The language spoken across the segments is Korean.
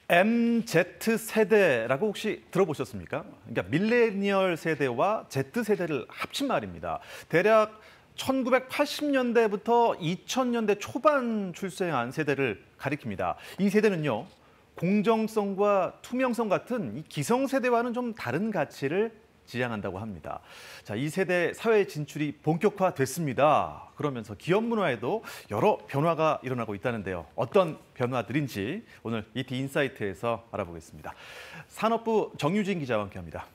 MZ세대라고 혹시 들어보셨습니까? 그러니까 밀레니얼 세대와 Z세대를 합친 말입니다. 대략 1980년대부터 2000년대 초반 출생한 세대를 가리킵니다. 이 세대는요, 공정성과 투명성 같은 이 기성세대와는 좀 다른 가치를 지향한다고 합니다. 자, 이 세대 사회 진출이 본격화됐습니다. 그러면서 기업 문화에도 여러 변화가 일어나고 있다는데요. 어떤 변화들인지 오늘 ET 인사이트에서 알아보겠습니다. 산업부 정유진 기자와 함께합니다.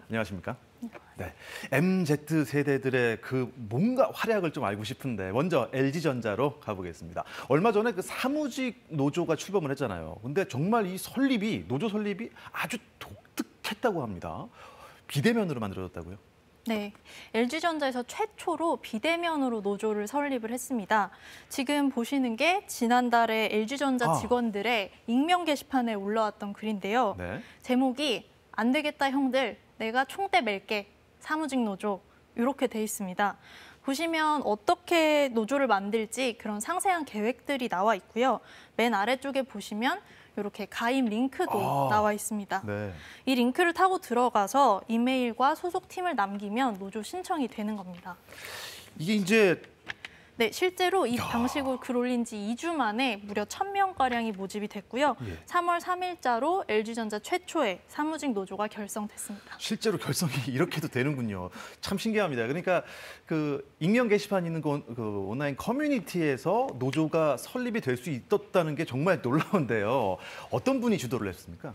안녕하십니까? 네, MZ 세대들의 그 뭔가 활약을 좀 알고 싶은데 먼저 LG전자로 가보겠습니다. 얼마 전에 그 사무직 노조가 출범을 했잖아요. 근데 정말 이 노조 설립이 아주 독특했다고 합니다. 비대면으로 만들어졌다고요? 네, LG전자에서 최초로 비대면으로 노조를 설립을 했습니다. 지금 보시는 게 지난달에 LG전자 직원들의 익명 게시판에 올라왔던 글인데요. 네. 제목이 안 되겠다 형들, 내가 총대 맬게, 사무직 노조 이렇게 돼 있습니다. 보시면 어떻게 노조를 만들지 그런 상세한 계획들이 나와 있고요. 맨 아래쪽에 보시면 이렇게 가입 링크도 나와 있습니다. 네. 이 링크를 타고 들어가서 이메일과 소속팀을 남기면 노조 신청이 되는 겁니다. 이게 이제 네, 실제로 이 방식으로 글 올린 지 2주 만에 무려 1000명가량이 모집이 됐고요. 3월 3일자로 LG전자 최초의 사무직 노조가 결성됐습니다. 실제로 결성이 이렇게도 되는군요. 참 신기합니다. 그러니까 그 익명 게시판 있는 그 온라인 커뮤니티에서 노조가 설립이 될 수 있었다는 게 정말 놀라운데요. 어떤 분이 주도를 했습니까?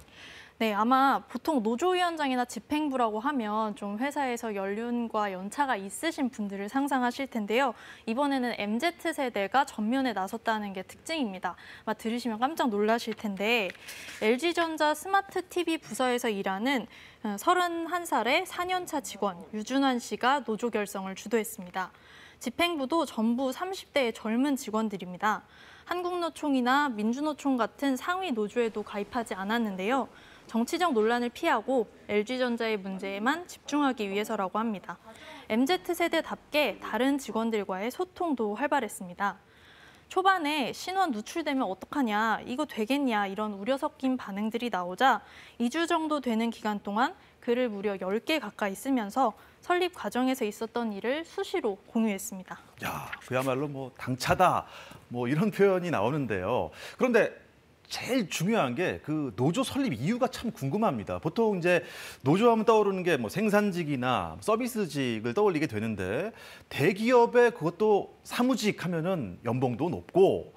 네, 아마 보통 노조위원장이나 집행부라고 하면 좀 회사에서 연륜과 연차가 있으신 분들을 상상하실 텐데요. 이번에는 MZ세대가 전면에 나섰다는 게 특징입니다. 아마 들으시면 깜짝 놀라실 텐데 LG전자 스마트 TV 부서에서 일하는 31살의 4년차 직원 유준환 씨가 노조 결성을 주도했습니다. 집행부도 전부 30대의 젊은 직원들입니다. 한국노총이나 민주노총 같은 상위 노조에도 가입하지 않았는데요. 정치적 논란을 피하고 LG전자의 문제에만 집중하기 위해서라고 합니다. MZ세대답게 다른 직원들과의 소통도 활발했습니다. 초반에 신원 누출되면 어떡하냐, 이거 되겠냐 이런 우려 섞인 반응들이 나오자 2주 정도 되는 기간 동안 글을 무려 10개 가까이 쓰면서 설립 과정에서 있었던 일을 수시로 공유했습니다. 야, 그야말로 뭐 당차다 뭐 이런 표현이 나오는데요. 그런데 제일 중요한 게 그 노조 설립 이유가 참 궁금합니다. 보통 이제 노조하면 떠오르는 게 뭐 생산직이나 서비스직을 떠올리게 되는데 대기업에 그것도 사무직 하면은 연봉도 높고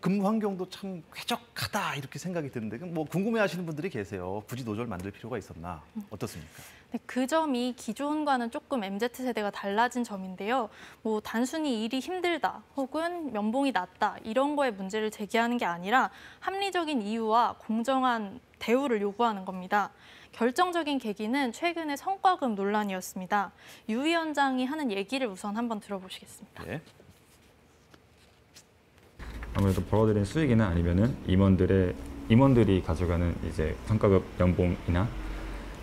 근무 환경도 참 쾌적하다 이렇게 생각이 드는데 뭐 궁금해하시는 분들이 계세요. 굳이 노조를 만들 필요가 있었나? 어떻습니까? 네, 그 점이 기존과는 조금 MZ세대가 달라진 점인데요. 뭐 단순히 일이 힘들다 혹은 연봉이 낮다 이런 거에 문제를 제기하는 게 아니라 합리적인 이유와 공정한 대우를 요구하는 겁니다. 결정적인 계기는 최근의 성과급 논란이었습니다. 유 위원장이 하는 얘기를 우선 한번 들어보시겠습니다. 네. 아무래도 벌어들인 수익이나 아니면은 임원들이 가져가는 이제 성과급 연봉이나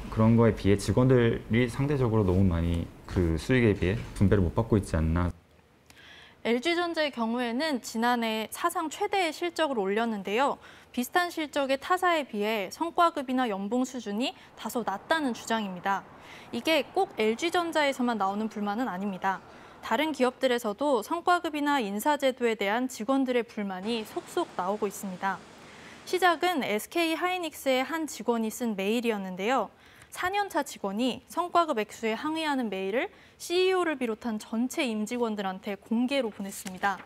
그런 거에 비해 직원들이 상대적으로 너무 많이 그 수익에 비해 분배를 못 받고 있지 않나. LG전자의 경우에는 지난해 사상 최대의 실적을 올렸는데요. 비슷한 실적의 타사에 비해 성과급이나 연봉 수준이 다소 낮다는 주장입니다. 이게 꼭 LG전자에서만 나오는 불만은 아닙니다. 다른 기업들에서도 성과급이나 인사제도에 대한 직원들의 불만이 속속 나오고 있습니다. 시작은 SK하이닉스의 한 직원이 쓴 메일이었는데요. 4년차 직원이 성과급 액수에 항의하는 메일을 CEO를 비롯한 전체 임직원들한테 공개로 보냈습니다.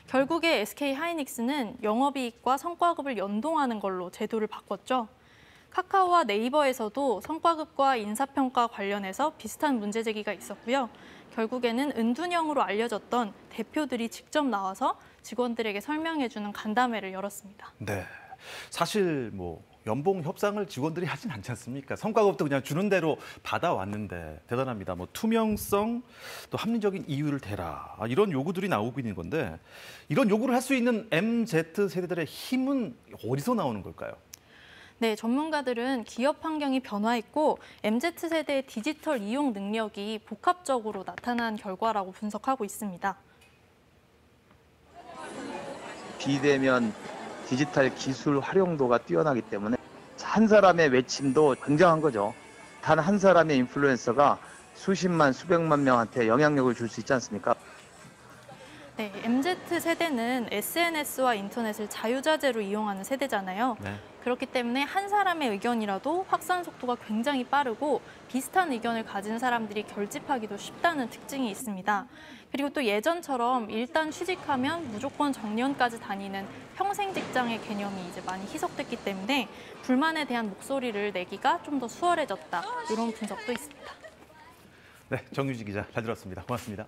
결국에 SK하이닉스는 영업이익과 성과급을 연동하는 걸로 제도를 바꿨죠. 카카오와 네이버에서도 성과급과 인사평가 관련해서 비슷한 문제 제기가 있었고요. 결국에는 은둔형으로 알려졌던 대표들이 직접 나와서 직원들에게 설명해주는 간담회를 열었습니다. 네, 사실 뭐 연봉 협상을 직원들이 하진 않지 않습니까? 성과급도 그냥 주는 대로 받아왔는데 대단합니다. 뭐 투명성, 또 합리적인 이유를 대라 이런 요구들이 나오고 있는 건데 이런 요구를 할 수 있는 MZ세대들의 힘은 어디서 나오는 걸까요? 네, 전문가들은 기업 환경이 변화했고 MZ세대의 디지털 이용 능력이 복합적으로 나타난 결과라고 분석하고 있습니다. 비대면 디지털 기술 활용도가 뛰어나기 때문에 한 사람의 외침도 굉장한 거죠. 단 한 사람의 인플루언서가 수십만, 수백만 명한테 영향력을 줄 수 있지 않습니까? 네, MZ세대는 SNS와 인터넷을 자유자재로 이용하는 세대잖아요. 네. 그렇기 때문에 한 사람의 의견이라도 확산 속도가 굉장히 빠르고 비슷한 의견을 가진 사람들이 결집하기도 쉽다는 특징이 있습니다. 그리고 또 예전처럼 일단 취직하면 무조건 정년까지 다니는 평생 직장의 개념이 이제 많이 희석됐기 때문에 불만에 대한 목소리를 내기가 좀 더 수월해졌다. 이런 분석도 있습니다. 네, 정유지 기자 잘 들었습니다. 고맙습니다.